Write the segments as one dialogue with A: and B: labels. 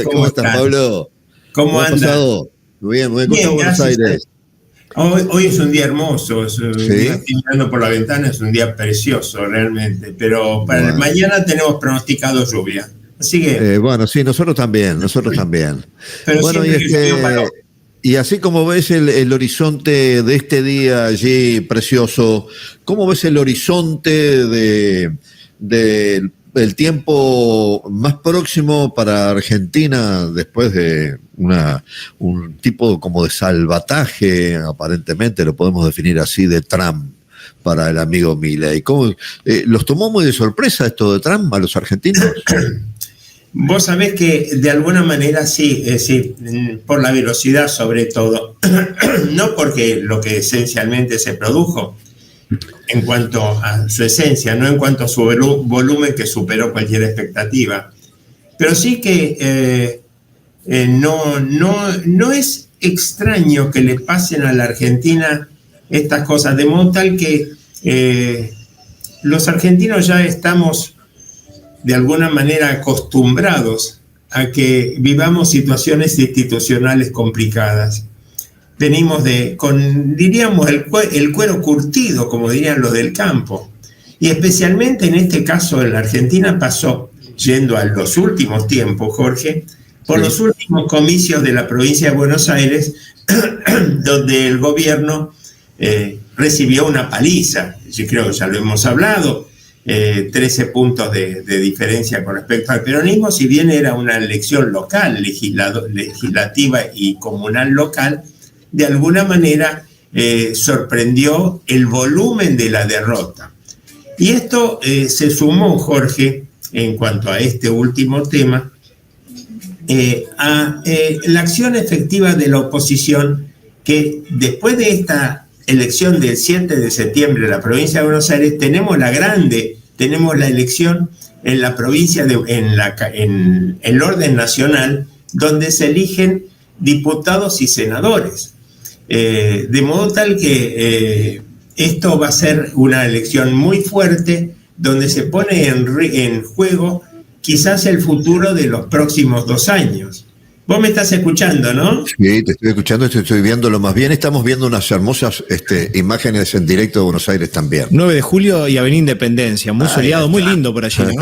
A: ¿Cómo estás,
B: están?
A: Pablo?
B: ¿Cómo
A: ¿Cómo has
B: andan?
A: pasado? Muy bien, ¿cómo está
B: Bien,
A: Buenos
B: gracias.
A: Aires?
B: Hoy es un día hermoso,
A: Sí,
B: estoy mirando por la ventana, es un día precioso realmente, pero para
A: bueno.
B: mañana tenemos pronosticado lluvia. Así que,
A: Bueno, sí, nosotros también, nosotros también.
B: pero
A: Bueno,
B: siempre que llovió paró.
A: y así como ves el horizonte de este día allí precioso, ¿cómo ves el horizonte del tiempo más próximo para Argentina después de un tipo como de salvataje, aparentemente lo podemos definir así, de Trump para el amigo Milei? ¿Los tomó muy de sorpresa esto de Trump a los argentinos?
B: Vos sabés que de alguna manera sí, sí, por la velocidad sobre todo, no porque lo que esencialmente se produjo en cuanto a su esencia, no en cuanto a su volumen que superó cualquier expectativa, pero sí que no es extraño que le pasen a la Argentina estas cosas, de modo tal que los argentinos ya estamos de alguna manera acostumbrados a que vivamos situaciones institucionales complicadas. Venimos diríamos, el cuero curtido, como dirían los del campo. Y especialmente en este caso en la Argentina pasó, yendo a los últimos tiempos, Jorge, por los
A: Sí.
B: últimos comicios de la provincia de Buenos Aires, donde el gobierno recibió una paliza. Yo creo que ya lo hemos hablado, 13 puntos de diferencia con respecto al peronismo, si bien era una elección local, legislativa y comunal local, de alguna manera sorprendió el volumen de la derrota. Y esto se sumó, Jorge, en cuanto a este último tema, a la acción efectiva de la oposición, que después de esta elección del 7 de septiembre en la provincia de Buenos Aires, tenemos la elección en la provincia, en el orden nacional, donde se eligen diputados y senadores. De modo tal que esto va a ser una elección muy fuerte, donde se pone en juego quizás el futuro de los próximos 2 años. Vos me estás escuchando, ¿no?
A: Sí, te estoy escuchando, te estoy viéndolo. Más bien estamos viendo unas hermosas imágenes en directo de Buenos Aires también.
C: 9 de julio y Avenida Independencia, muy soleado, muy lindo por allí, ¿no?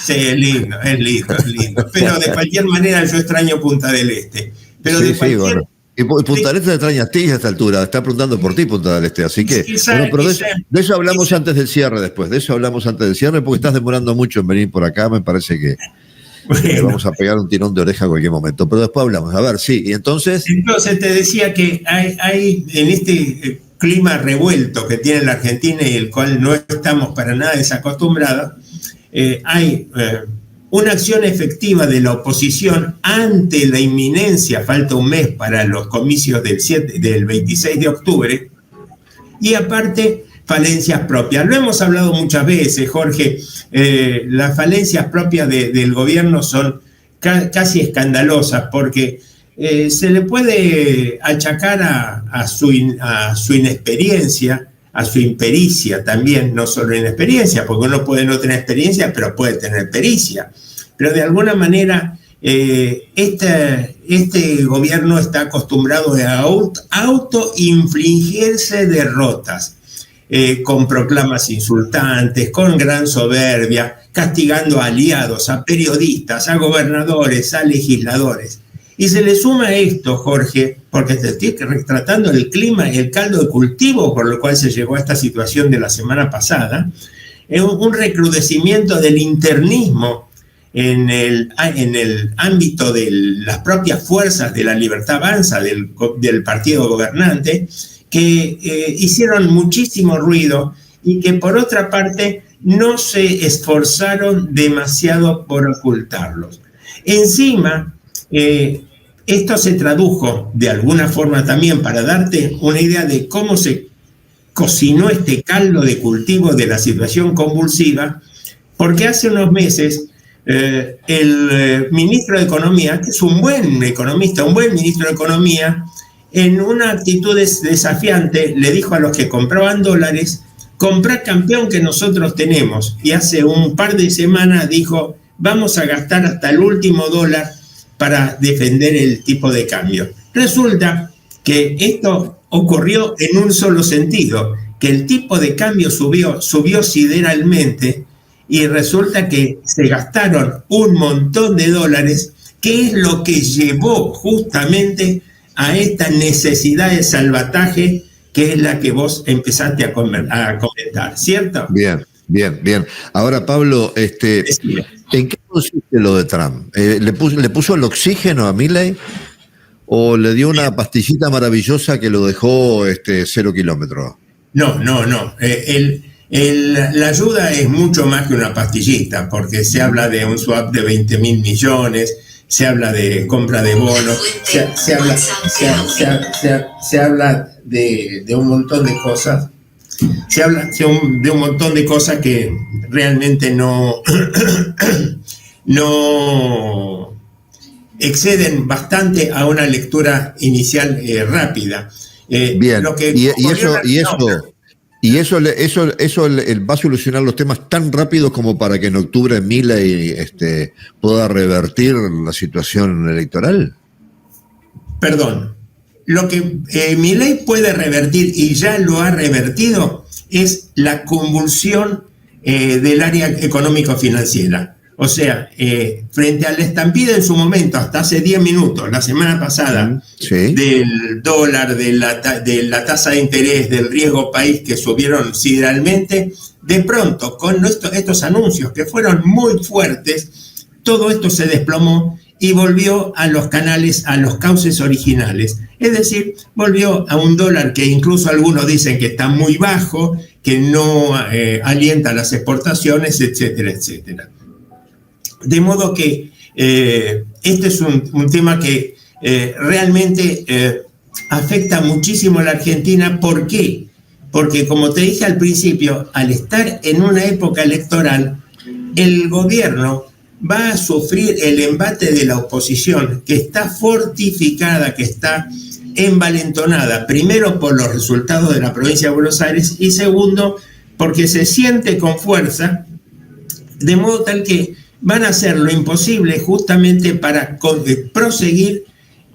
B: Sí, es lindo, es lindo, es lindo. Pero de cualquier manera yo extraño Punta del Este. Pero
A: Sí,
B: de cualquier...
A: bueno. Y Punta del Este te extraña a ti a esta altura. Está preguntando por ti, Punta del Este. Así que, bueno, pero de eso hablamos antes del cierre después. De eso hablamos antes del cierre porque estás demorando mucho en venir por acá. Me parece que le vamos a pegar un tirón de oreja a cualquier momento. Pero después hablamos. A ver, sí. Y entonces
B: te decía que hay en este clima revuelto que tiene la Argentina y el cual no estamos para nada desacostumbrados, hay una acción efectiva de la oposición ante la inminencia, falta un mes para los comicios del 26 de octubre, y aparte falencias propias. Lo hemos hablado muchas veces, Jorge, las falencias propias del gobierno son casi escandalosas, porque se le puede achacar a su inexperiencia, a su impericia también, no solo inexperiencia, porque uno puede no tener experiencia, pero puede tener pericia. Pero de alguna manera este gobierno está acostumbrado a autoinfligirse derrotas, con proclamas insultantes, con gran soberbia, castigando a aliados, a periodistas, a gobernadores, a legisladores. Y se le suma esto, Jorge, porque te estoy retratando el clima, el caldo de cultivo por lo cual se llegó a esta situación de la semana pasada, un recrudecimiento del internismo en el ámbito de las propias fuerzas de la Libertad Avanza, del partido gobernante, que hicieron muchísimo ruido y que por otra parte no se esforzaron demasiado por ocultarlos. Encima, esto se tradujo de alguna forma también, para darte una idea de cómo se cocinó este caldo de cultivo de la situación convulsiva, porque hace unos meses el ministro de Economía, que es un buen economista, un buen ministro de Economía, en una actitud desafiante le dijo a los que compraban dólares: comprá, campeón, que nosotros tenemos. Y hace un par de semanas dijo: vamos a gastar hasta el último dólar para defender el tipo de cambio. Resulta que esto ocurrió en un solo sentido, que el tipo de cambio subió sideralmente y resulta que se gastaron un montón de dólares, que es lo que llevó justamente a esta necesidad de salvataje, que es la que vos empezaste a comentar, ¿cierto?
A: Bien. Ahora, Pablo, ¿en qué consiste lo de Trump? ¿Le puso el oxígeno a Milei o le dio una pastillita maravillosa que lo dejó 0 kilómetros?
B: No. La ayuda es mucho más que una pastillita, porque se habla de un swap de 20.000 millones, se habla de compra de bonos, se habla de un montón de cosas. Se habla de un montón de cosas que realmente no exceden bastante a una lectura inicial rápida.
A: Bien, eso va a solucionar los temas tan rápidos como para que en octubre Milei pueda revertir la situación electoral.
B: Perdón, lo que Milei puede revertir, y ya lo ha revertido, es la convulsión del área económico-financiera. O sea, frente a la estampida en su momento, hasta hace 10 minutos, la semana pasada,
A: sí,
B: del dólar, de la tasa de interés, del riesgo país, que subieron sideralmente, de pronto, con estos anuncios que fueron muy fuertes, todo esto se desplomó y volvió a los canales, a los cauces originales. Es decir, volvió a un dólar que incluso algunos dicen que está muy bajo, que no alienta las exportaciones, etcétera, etcétera. De modo que este es un tema que realmente afecta muchísimo a la Argentina. ¿Por qué? Porque, como te dije al principio, al estar en una época electoral, el gobierno va a sufrir el embate de la oposición, que está fortificada, que está envalentonada, primero por los resultados de la provincia de Buenos Aires y segundo porque se siente con fuerza, de modo tal que van a hacer lo imposible justamente para proseguir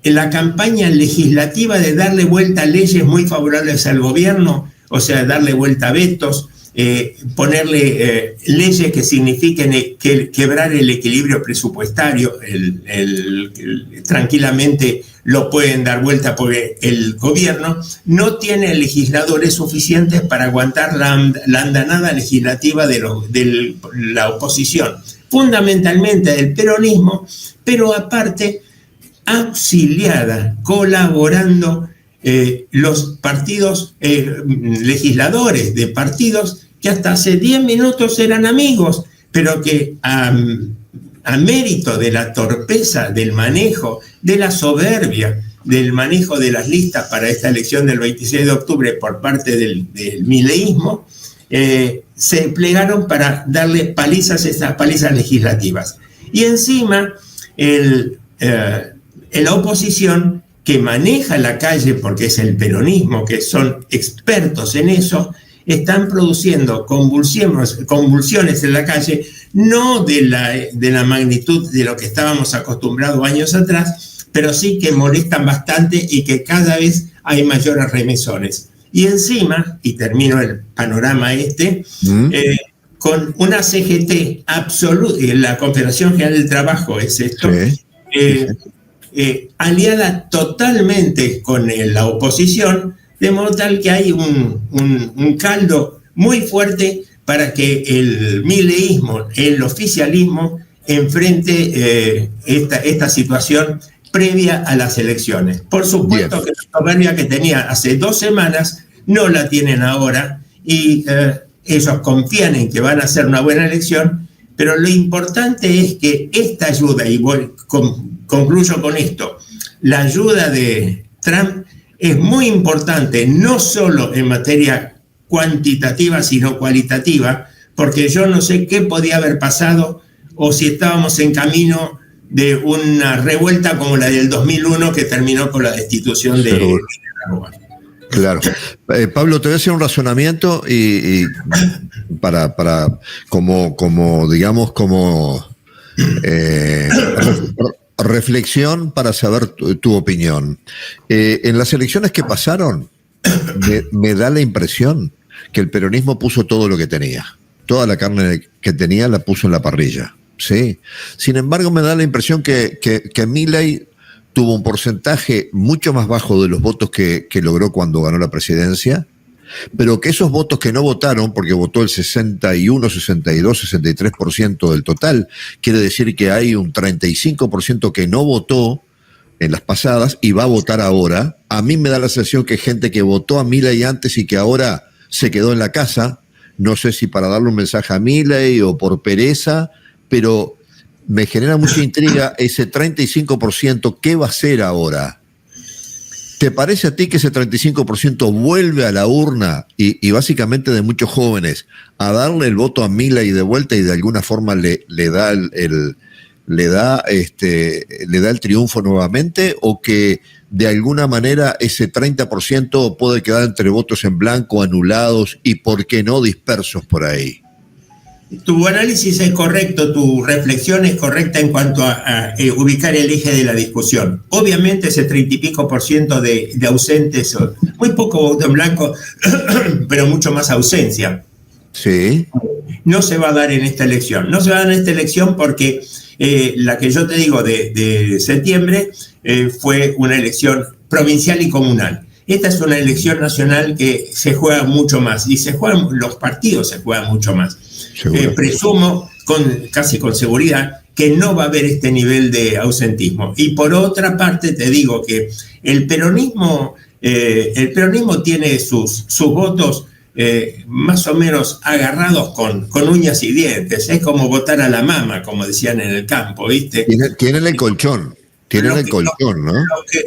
B: en la campaña legislativa de darle vuelta a leyes muy favorables al gobierno, o sea, darle vuelta a vetos, ponerle leyes que signifiquen quebrar el equilibrio presupuestario. Tranquilamente lo pueden dar vuelta porque el gobierno no tiene legisladores suficientes para aguantar la andanada legislativa de la oposición, fundamentalmente del peronismo, pero aparte auxiliada, colaborando los partidos, legisladores de partidos que hasta hace 10 minutos eran amigos, pero que a mérito de la torpeza del manejo, de la soberbia, del manejo de las listas para esta elección del 26 de octubre por parte del mileísmo, se plegaron para darle palizas, esas palizas legislativas. Y encima, la oposición, que maneja la calle porque es el peronismo, que son expertos en eso, están produciendo convulsiones en la calle, no de la magnitud de lo que estábamos acostumbrados años atrás, pero sí que molestan bastante y que cada vez hay mayores remesones. Y encima, y termino el panorama con una CGT absoluta, la Confederación General del Trabajo es esto, aliada totalmente con la oposición, de modo tal que hay un caldo muy fuerte para que el mileísmo, el oficialismo, enfrente esta situación previa a las elecciones. Por supuesto que la soberbia que tenía hace 2 semanas no la tienen ahora, y ellos confían en que van a hacer una buena elección, pero lo importante es que esta ayuda, y concluyo con esto, la ayuda de Trump es muy importante, no solo en materia cuantitativa, sino cualitativa, porque yo no sé qué podía haber pasado o si estábamos en camino de una revuelta como la del 2001 que terminó con la destitución de Nicaragua.
A: Claro. Pablo, te voy a hacer un razonamiento y para reflexión para saber tu opinión. En las elecciones que pasaron, me da la impresión que el peronismo puso todo lo que tenía. Toda la carne que tenía la puso en la parrilla. ¿Sí? Sin embargo, me da la impresión que Milei tuvo un porcentaje mucho más bajo de los votos que logró cuando ganó la presidencia, pero que esos votos que no votaron, porque votó el 61, 62, 63% del total, quiere decir que hay un 35% que no votó en las pasadas y va a votar ahora. A mí me da la sensación que hay gente que votó a Milei antes y que ahora se quedó en la casa, no sé si para darle un mensaje a Milei o por pereza, pero me genera mucha intriga ese 35%, ¿qué va a hacer ahora? ¿Te parece a ti que ese 35% vuelve a la urna y básicamente de muchos jóvenes a darle el voto a Milei de vuelta y de alguna forma le da el triunfo nuevamente, o que de alguna manera ese 30% puede quedar entre votos en blanco, anulados y por qué no dispersos por ahí?
B: Tu análisis es correcto, tu reflexión es correcta en cuanto a ubicar el eje de la discusión. Obviamente ese 30 y pico % de ausentes, muy poco voto en blanco, pero mucho más ausencia.
A: Sí.
B: No se va a dar en esta elección. No se va a dar en esta elección porque la que yo te digo de septiembre fue una elección provincial y comunal. Esta es una elección nacional que se juega mucho más y los partidos se juegan mucho más. Presumo casi con seguridad que no va a haber este nivel de ausentismo. Y por otra parte te digo que el peronismo tiene sus votos más o menos agarrados con uñas y dientes. Es como votar a la mama, como decían en el campo, ¿viste?
A: Tienen el colchón. Tienen el colchón, ¿no?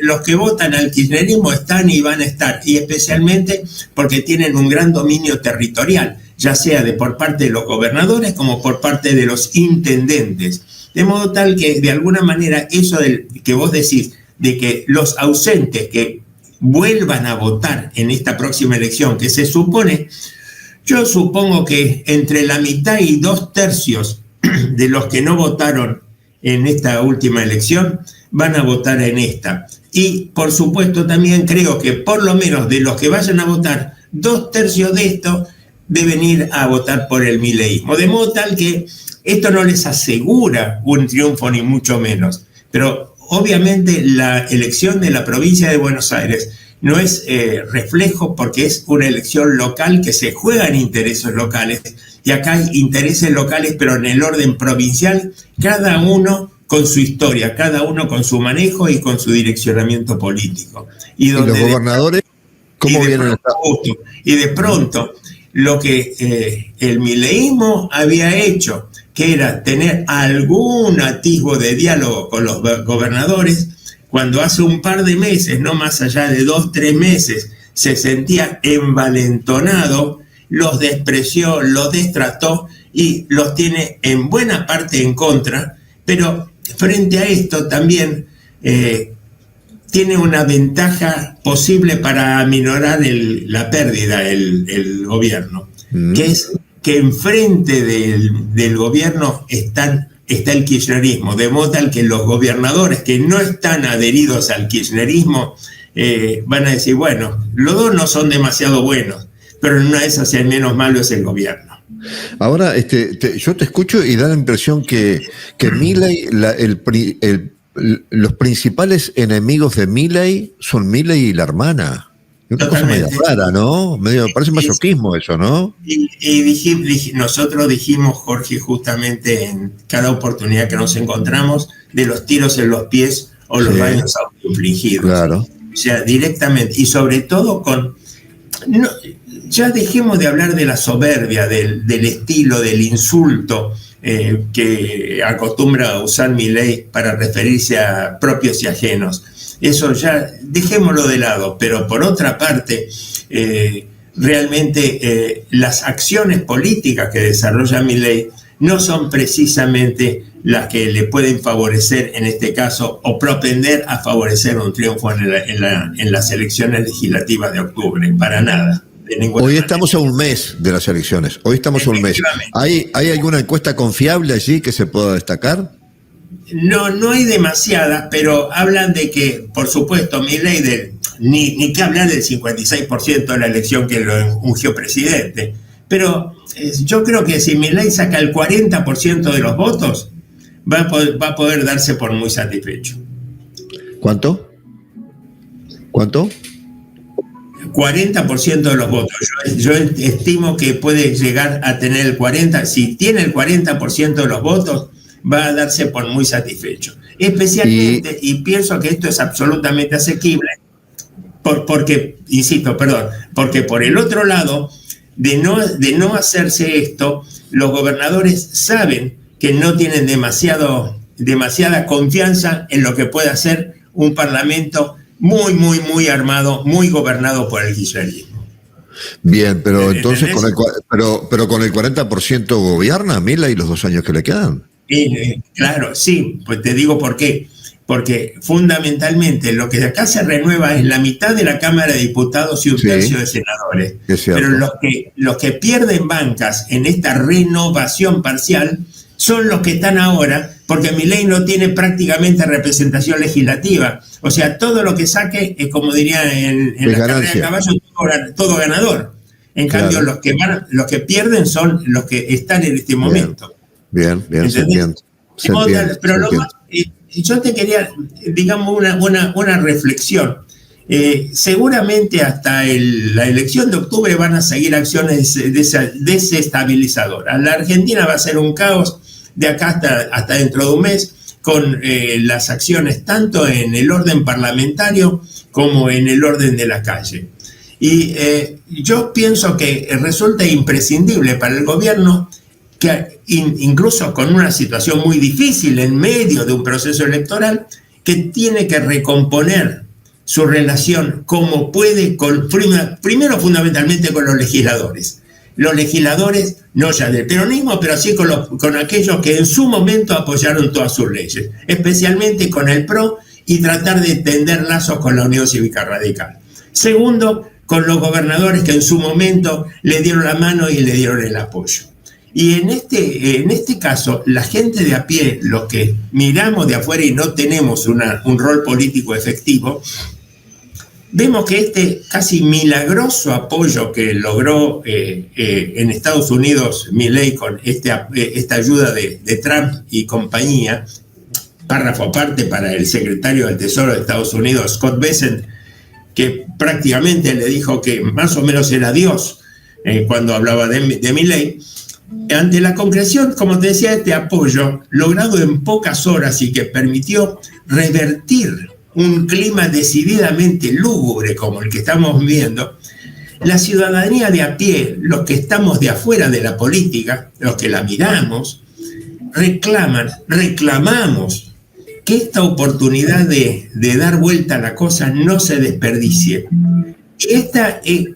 B: Los que votan al kirchnerismo están y van a estar, y especialmente porque tienen un gran dominio territorial, ya sea por parte de los gobernadores como por parte de los intendentes. De modo tal que, de alguna manera, eso que vos decís, de que los ausentes que vuelvan a votar en esta próxima elección, que se supone, yo supongo que entre la mitad y 2/3 de los que no votaron en esta última elección van a votar en esta. Y, por supuesto, también creo que por lo menos de los que vayan a votar, 2/3 de esto deben ir a votar por el mileísmo. De modo tal que esto no les asegura un triunfo, ni mucho menos. Pero, obviamente, la elección de la provincia de Buenos Aires no es reflejo, porque es una elección local que se juega en intereses locales. Y acá hay intereses locales, pero en el orden provincial, cada uno con su historia, cada uno con su manejo y con su direccionamiento político.
A: ¿Y los gobernadores cómo vienen?
B: Y de pronto, lo que el mileísmo había hecho, que era tener algún atisbo de diálogo con los gobernadores, cuando hace un par de meses, no más allá de 2-3 meses, se sentía envalentonado, los despreció, los destrató y los tiene en buena parte en contra, pero frente a esto también tiene una ventaja posible para aminorar la pérdida el gobierno, que es que enfrente del gobierno está el kirchnerismo, de modo tal que los gobernadores que no están adheridos al kirchnerismo van a decir, bueno, los dos no son demasiado buenos, pero en una de esas el menos malo es el gobierno.
A: Ahora, yo te escucho y da la impresión que Milei, los principales enemigos de Milei son Milei y la hermana. Es una cosa medio rara, ¿no? Parece masoquismo eso, ¿no?
B: Y nosotros dijimos, Jorge, justamente en cada oportunidad que nos encontramos, de los tiros en los pies o los daños autoinfligidos.
A: Claro.
B: O sea, directamente, y sobre todo ya dejemos de hablar de la soberbia, del estilo, del insulto que acostumbra a usar Milei para referirse a propios y ajenos. Eso ya dejémoslo de lado, pero por otra parte, realmente las acciones políticas que desarrolla Milei no son precisamente las que le pueden favorecer en este caso o propender a favorecer un triunfo en las elecciones legislativas de octubre, para nada.
A: Hoy estamos a un mes de las elecciones. ¿Hay alguna encuesta confiable allí que se pueda destacar?
B: no hay demasiadas, pero hablan de que, por supuesto, Milei, ni que hablar del 56% de la elección que lo ungió presidente, pero yo creo que si Milei saca el 40% de los votos, va a poder darse por muy satisfecho.
A: ¿Cuánto?
B: 40% de los votos. Yo estimo que puede llegar a tener el 40%. Si tiene el 40% de los votos, va a darse por muy satisfecho. Especialmente, y pienso que esto es absolutamente asequible, porque por el otro lado, de no hacerse esto, los gobernadores saben que no tienen demasiada confianza en lo que puede hacer un parlamento muy, muy, muy armado, muy gobernado por el kirchnerismo.
A: Bien, pero entonces con el 40% gobierna Milei los 2 años que le quedan.
B: Claro, sí, pues te digo por qué. Porque fundamentalmente lo que de acá se renueva es la mitad de la Cámara de Diputados y un tercio de senadores. Pero los que pierden bancas en esta renovación parcial son los que están ahora, porque Milei no tiene prácticamente representación legislativa. O sea, todo lo que saque es, como diría en la carrera de caballo, todo ganador. En cambio, los que pierden son los que están en este momento.
A: Bien, se entiende.
B: Pero yo te quería, digamos, una reflexión. Seguramente hasta la elección de octubre van a seguir acciones desestabilizadoras. La Argentina va a ser un caos de acá hasta dentro de un mes, con las acciones tanto en el orden parlamentario como en el orden de la calle. Y yo pienso que resulta imprescindible para el gobierno que incluso con una situación muy difícil en medio de un proceso electoral, que tiene que recomponer su relación como puede, primero fundamentalmente con los legisladores. Los legisladores, no ya del peronismo, pero sí con aquellos que en su momento apoyaron todas sus leyes, especialmente con el PRO, y tratar de tender lazos con la Unión Cívica Radical. Segundo, con los gobernadores que en su momento le dieron la mano y le dieron el apoyo. Y en este caso, la gente de a pie, los que miramos de afuera y no tenemos un rol político efectivo, vemos que este casi milagroso apoyo que logró en Estados Unidos Milei con esta ayuda de Trump y compañía, párrafo aparte para el secretario del Tesoro de Estados Unidos, Scott Bessent, que prácticamente le dijo que más o menos era Dios cuando hablaba de Milei. Ante la concreción, como te decía, este apoyo logrado en pocas horas y que permitió revertir un clima decididamente lúgubre como el que estamos viendo, la ciudadanía de a pie, los que estamos de afuera de la política, los que la miramos, reclamamos que esta oportunidad de dar vuelta a la cosa no se desperdicie.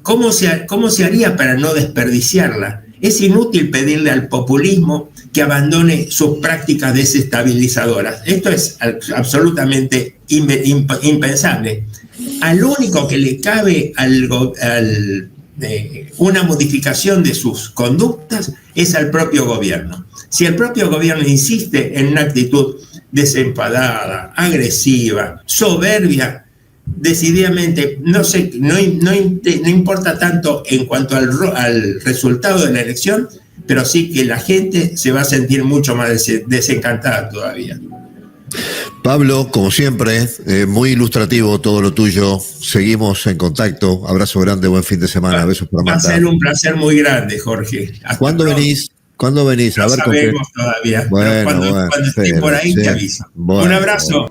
B: ¿Cómo se haría para no desperdiciarla? Es inútil pedirle al populismo que abandone sus prácticas desestabilizadoras. Esto es absolutamente impensable. Al único que le cabe una modificación de sus conductas es al propio gobierno. Si el propio gobierno insiste en una actitud desenfadada, agresiva, soberbia, decididamente no importa tanto en cuanto al resultado de la elección, pero sí que la gente se va a sentir mucho más desencantada todavía.
A: Pablo, como siempre, muy ilustrativo todo lo tuyo. Seguimos en contacto. Abrazo grande, buen fin de semana. Besos para Marta.
B: Va a ser un placer muy grande, Jorge.
A: ¿Cuándo venís?
B: No sabemos todavía. Bueno, cuando esté por ahí te aviso. Un abrazo.